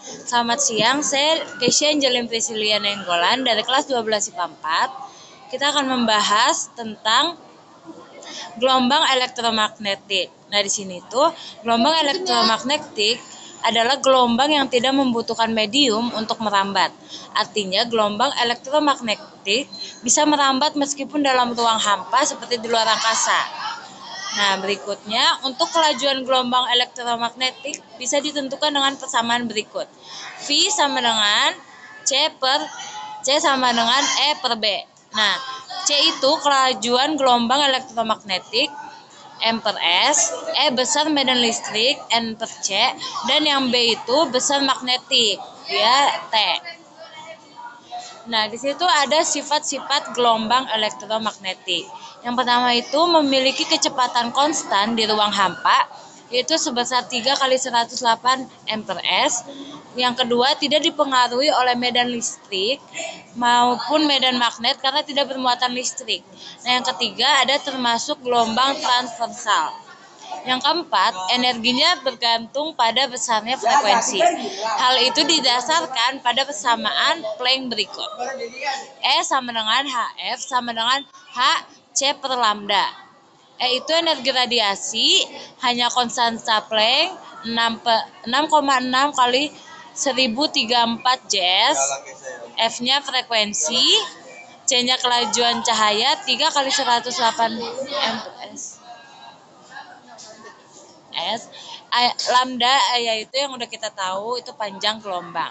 Selamat siang, saya Keisha Angelin Priscilia Nenggolan dari kelas 12 IPA 4. Kita akan membahas tentang gelombang elektromagnetik. Nah, di sini tuh gelombang elektromagnetik adalah gelombang yang tidak membutuhkan medium untuk merambat. Artinya, gelombang elektromagnetik bisa merambat meskipun dalam ruang hampa seperti di luar angkasa. Nah, berikutnya untuk kelajuan gelombang elektromagnetik bisa ditentukan dengan persamaan berikut. V sama dengan C sama dengan E per B. Nah, C itu kelajuan gelombang elektromagnetik, M per S, E besar medan listrik, N per C, dan yang B itu besar magnetik, ya T. Nah, di situ ada sifat-sifat gelombang elektromagnetik. Yang pertama itu memiliki kecepatan konstan di ruang hampa, yaitu sebesar 3 kali 108 M/S. Yang kedua, tidak dipengaruhi oleh medan listrik maupun medan magnet karena tidak bermuatan listrik. Nah, yang ketiga ada termasuk gelombang transversal. Yang keempat, energinya bergantung pada besarnya frekuensi. Hal itu didasarkan pada persamaan Planck berikut. E sama dengan HF sama dengan HC per lambda. E itu energi radiasi, hanya konstanta Planck 6,6 kali 1034 J/s. F-nya frekuensi, C-nya kelajuan cahaya 3 kali 108 M/S. Lambda yaitu yang udah kita tahu itu panjang gelombang.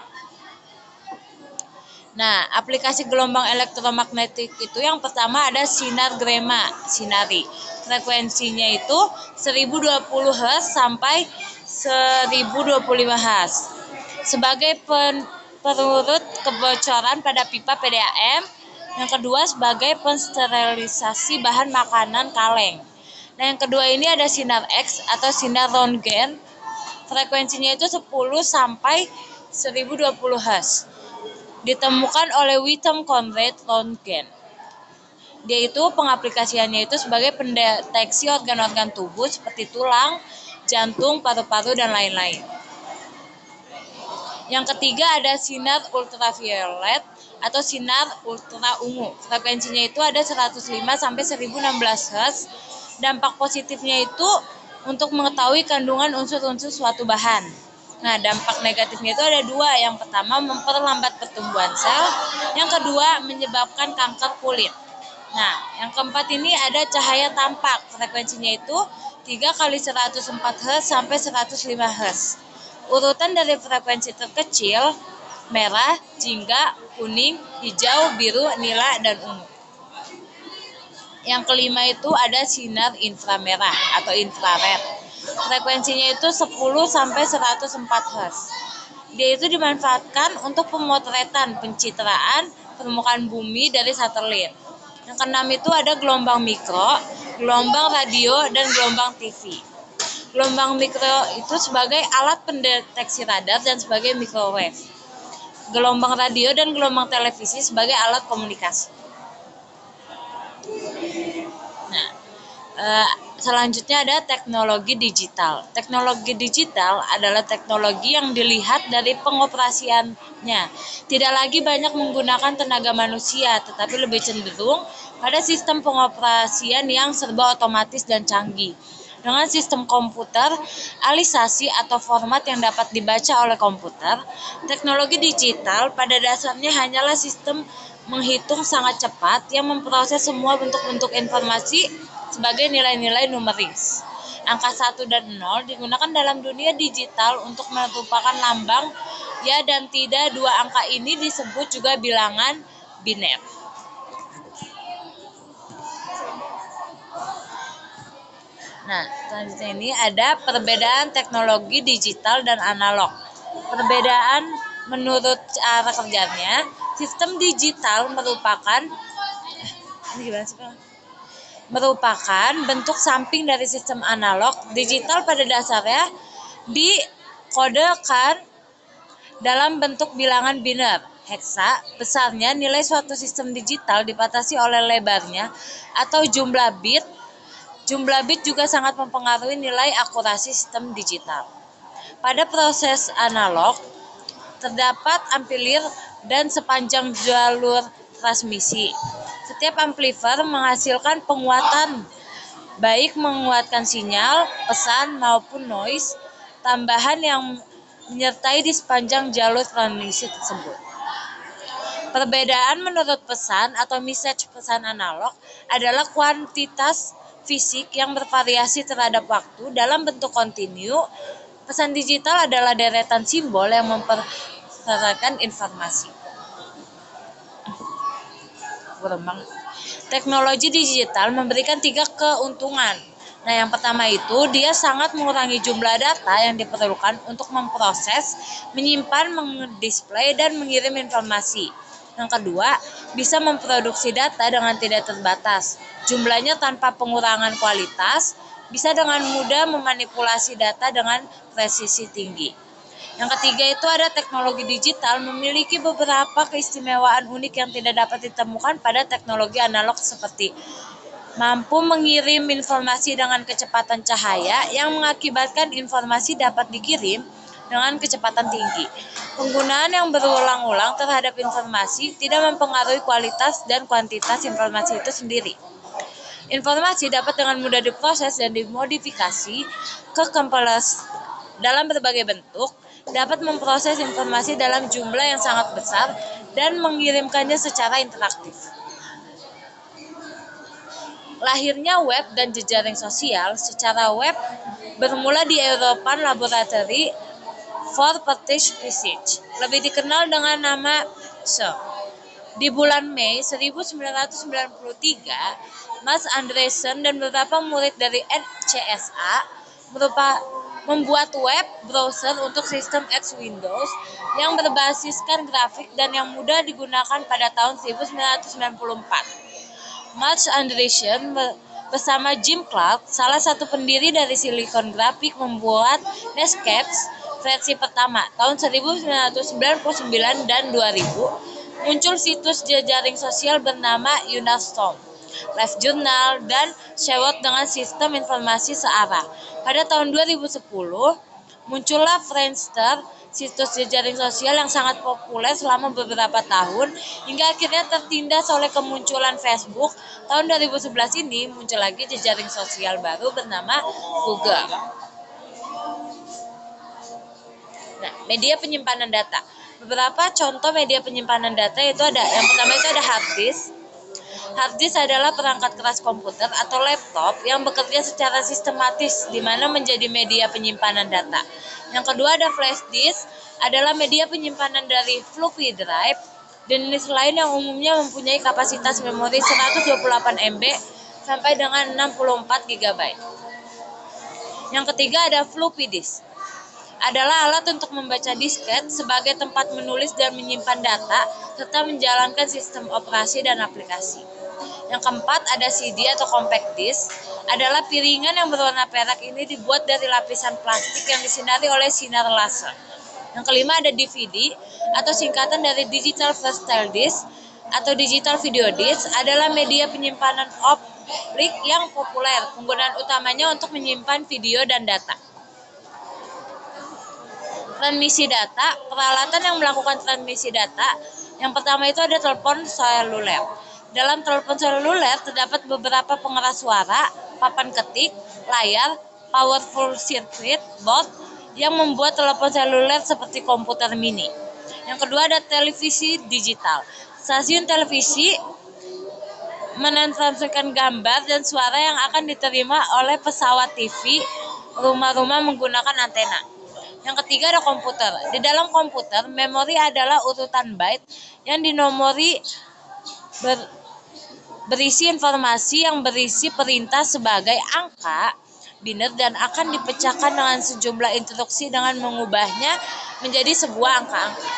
Nah, aplikasi gelombang elektromagnetik itu yang pertama ada sinar grema, sinari. Frekuensinya itu 1020 Hz sampai 1025 Hz. Sebagai penurut kebocoran pada pipa PDAM. Yang kedua sebagai pensterilisasi bahan makanan kaleng. Nah, yang kedua ini ada sinar X atau sinar Röntgen. Frekuensinya itu 10 sampai 1020 Hz. Ditemukan oleh Witten Conrad Röntgen. Dia itu pengaplikasiannya itu sebagai pendeteksi organ-organ tubuh seperti tulang, jantung, paru-paru, dan lain-lain. Yang ketiga ada sinar ultraviolet atau sinar ultra ungu. Frekuensinya itu ada 105 sampai 1016 Hz. Dampak positifnya itu untuk mengetahui kandungan unsur-unsur suatu bahan. Nah, dampak negatifnya itu ada dua. Yang pertama memperlambat pertumbuhan sel, yang kedua menyebabkan kanker kulit. Nah, yang keempat ini ada cahaya tampak. Frekuensinya itu 3 kali 104 Hz sampai 105 Hz. Urutan dari frekuensi terkecil, merah, jingga, kuning, hijau, biru, nila, dan ungu. Yang kelima itu ada sinar inframerah atau infrared. Frekuensinya itu 10 sampai 104 Hz. Dia itu dimanfaatkan untuk pemotretan pencitraan permukaan bumi dari satelit. Yang keenam itu ada gelombang mikro, gelombang radio, dan gelombang TV. Gelombang mikro itu sebagai alat pendeteksi radar dan sebagai microwave. Gelombang radio dan gelombang televisi sebagai alat komunikasi. Nah, selanjutnya ada teknologi digital. Teknologi digital adalah teknologi yang dilihat dari pengoperasiannya. Tidak lagi banyak menggunakan tenaga manusia, tetapi lebih cenderung pada sistem pengoperasian yang serba otomatis dan canggih. Dengan sistem komputer, alisasi atau format yang dapat dibaca oleh komputer, teknologi digital pada dasarnya hanyalah sistem menghitung sangat cepat yang memproses semua bentuk-bentuk informasi sebagai nilai-nilai numeris. Angka 1 dan 0 digunakan dalam dunia digital untuk merupakan lambang ya dan tidak. Dua angka ini disebut juga bilangan biner. Nah, selanjutnya ini ada perbedaan teknologi digital dan analog. Perbedaan menurut cara kerjanya, sistem digital merupakan bentuk samping dari sistem analog. Digital pada dasarnya dikodekan dalam bentuk bilangan biner, heksa. Besarnya nilai suatu sistem digital dibatasi oleh lebarnya atau jumlah bit. Jumlah bit juga sangat mempengaruhi nilai akurasi sistem digital. Pada proses analog, terdapat amplifier dan sepanjang jalur transmisi. Setiap amplifier menghasilkan penguatan, baik menguatkan sinyal, pesan maupun noise tambahan yang menyertai di sepanjang jalur transmisi tersebut. Perbedaan menurut pesan atau message pesan analog adalah kuantitas fisik yang bervariasi terhadap waktu dalam bentuk kontinu. Pesan digital adalah deretan simbol yang mempersarankan informasi. Teknologi digital memberikan 3 keuntungan. Nah, yang pertama itu dia sangat mengurangi jumlah data yang diperlukan untuk memproses, menyimpan, mendisplay, dan mengirim informasi. Yang kedua, bisa memproduksi data dengan tidak terbatas. Jumlahnya tanpa pengurangan kualitas, bisa dengan mudah memanipulasi data dengan presisi tinggi. Yang ketiga itu ada teknologi digital memiliki beberapa keistimewaan unik yang tidak dapat ditemukan pada teknologi analog seperti mampu mengirim informasi dengan kecepatan cahaya yang mengakibatkan informasi dapat dikirim dengan kecepatan tinggi. Penggunaan yang berulang-ulang terhadap informasi tidak mempengaruhi kualitas dan kuantitas informasi itu sendiri. Informasi dapat dengan mudah diproses dan dimodifikasi ke compilers dalam berbagai bentuk, dapat memproses informasi dalam jumlah yang sangat besar dan mengirimkannya secara interaktif. Lahirnya web dan jejaring sosial secara web bermula di European Laboratory for British Research, lebih dikenal dengan nama SE. Di bulan Mei 1993, Mas Andreessen dan beberapa murid dari NCSA membuat web browser untuk sistem X Windows yang berbasiskan grafik dan yang mudah digunakan pada tahun 1994. Mas Andreessen bersama Jim Clark, salah satu pendiri dari Silicon Graphics, membuat Netscape versi pertama tahun 1999 dan 2000. Muncul situs jejaring sosial bernama Unastorm, LiveJournal, dan Shewot dengan sistem informasi searah. Pada tahun 2010, muncullah Friendster, situs jejaring sosial yang sangat populer selama beberapa tahun, hingga akhirnya tertindas oleh kemunculan Facebook. Tahun 2011 ini muncul lagi jejaring sosial baru bernama Google. Nah, media penyimpanan data. Beberapa contoh media penyimpanan data itu ada, yang pertama itu ada hard disk. Hard disk adalah perangkat keras komputer atau laptop yang bekerja secara sistematis di mana menjadi media penyimpanan data. Yang kedua ada flash disk, adalah media penyimpanan dari floppy drive. Jenis lain yang umumnya mempunyai kapasitas memori 128 MB sampai dengan 64 GB. Yang ketiga ada floppy disk, adalah alat untuk membaca disket sebagai tempat menulis dan menyimpan data serta menjalankan sistem operasi dan aplikasi. Yang keempat ada CD atau compact disc, adalah piringan yang berwarna perak ini dibuat dari lapisan plastik yang disinari oleh sinar laser. Yang kelima ada DVD atau singkatan dari digital versatile disc atau digital video disc, adalah media penyimpanan optik yang populer. Penggunaan utamanya untuk menyimpan video dan data. Transmisi data, peralatan yang melakukan transmisi data. Yang pertama itu ada telepon seluler. Dalam telepon seluler terdapat beberapa pengeras suara, papan ketik, layar, powerful circuit board yang membuat telepon seluler seperti komputer mini. Yang kedua ada televisi digital. Stasiun televisi mentransmisikan gambar dan suara yang akan diterima oleh pesawat TV, rumah-rumah menggunakan antena. Yang ketiga ada komputer. Di dalam komputer, memori adalah urutan byte yang dinomori berisi informasi yang berisi perintah sebagai angka biner dan akan dipecahkan dengan sejumlah instruksi dengan mengubahnya menjadi sebuah angka-angka.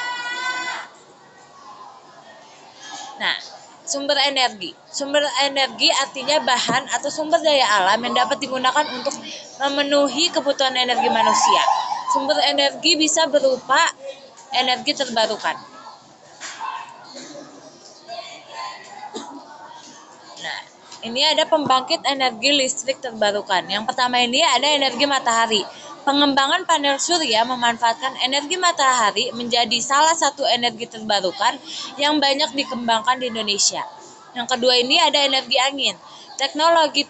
Nah, sumber energi. Sumber energi artinya bahan atau sumber daya alam yang dapat digunakan untuk memenuhi kebutuhan energi manusia. Sumber energi bisa berupa energi terbarukan. Nah, ini ada pembangkit energi listrik terbarukan. Yang pertama ini ada energi matahari. Pengembangan panel surya memanfaatkan energi matahari menjadi salah satu energi terbarukan yang banyak dikembangkan di Indonesia. Yang kedua ini ada energi angin. Teknologi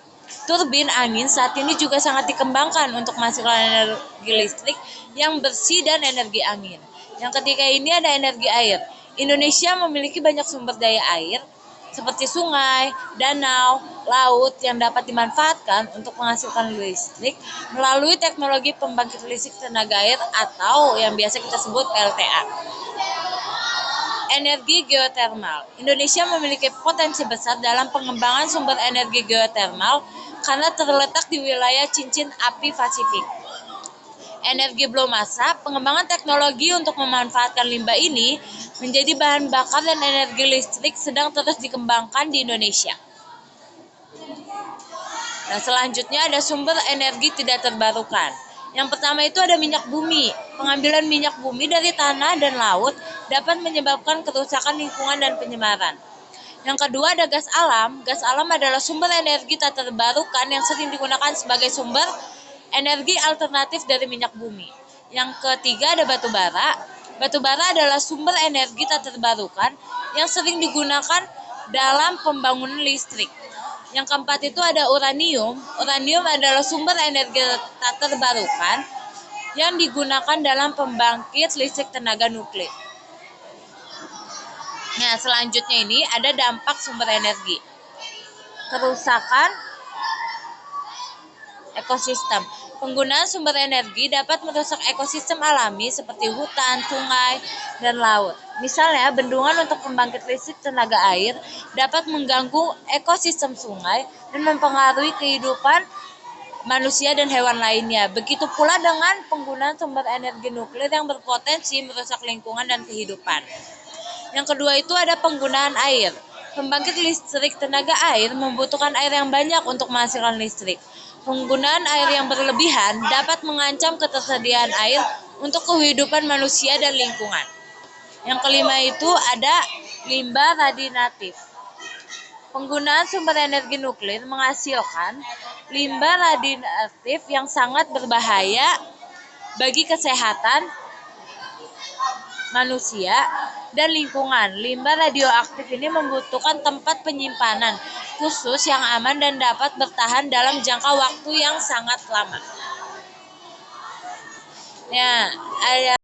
turbin angin saat ini juga sangat dikembangkan untuk menghasilkan energi listrik yang bersih dan energi angin. Yang ketiga ini ada energi air. Indonesia memiliki banyak sumber daya air seperti sungai, danau, laut yang dapat dimanfaatkan untuk menghasilkan listrik melalui teknologi pembangkit listrik tenaga air atau yang biasa kita sebut PLTA. Energi geotermal. Indonesia memiliki potensi besar dalam pengembangan sumber energi geotermal karena terletak di wilayah cincin api Pasifik. Energi biomasa, pengembangan teknologi untuk memanfaatkan limbah ini menjadi bahan bakar dan energi listrik sedang terus dikembangkan di Indonesia. Nah, selanjutnya ada sumber energi tidak terbarukan. Yang pertama itu ada minyak bumi. Pengambilan minyak bumi dari tanah dan laut dapat menyebabkan kerusakan lingkungan dan pencemaran. Yang kedua ada gas alam. Gas alam adalah sumber energi tak terbarukan yang sering digunakan sebagai sumber energi alternatif dari minyak bumi. Yang ketiga ada batu bara. Batu bara adalah sumber energi tak terbarukan yang sering digunakan dalam pembangunan listrik. Yang keempat itu ada uranium. Uranium adalah sumber energi tak terbarukan yang digunakan dalam pembangkit listrik tenaga nuklir. Nah, selanjutnya ini ada dampak sumber energi. Kerusakan ekosistem. Penggunaan sumber energi dapat merusak ekosistem alami seperti hutan, sungai, dan laut. Misalnya, bendungan untuk pembangkit listrik tenaga air dapat mengganggu ekosistem sungai dan mempengaruhi kehidupan manusia dan hewan lainnya. Begitu pula dengan penggunaan sumber energi nuklir yang berpotensi merusak lingkungan dan kehidupan. Yang kedua itu ada penggunaan air. Pembangkit listrik tenaga air membutuhkan air yang banyak untuk menghasilkan listrik. Penggunaan air yang berlebihan dapat mengancam ketersediaan air untuk kehidupan manusia dan lingkungan. Yang kelima itu ada limbah radioaktif. Penggunaan sumber energi nuklir menghasilkan limbah radioaktif yang sangat berbahaya bagi kesehatan manusia dan lingkungan. Limbah radioaktif ini membutuhkan tempat penyimpanan khusus yang aman dan dapat bertahan dalam jangka waktu yang sangat lama. Ya, ada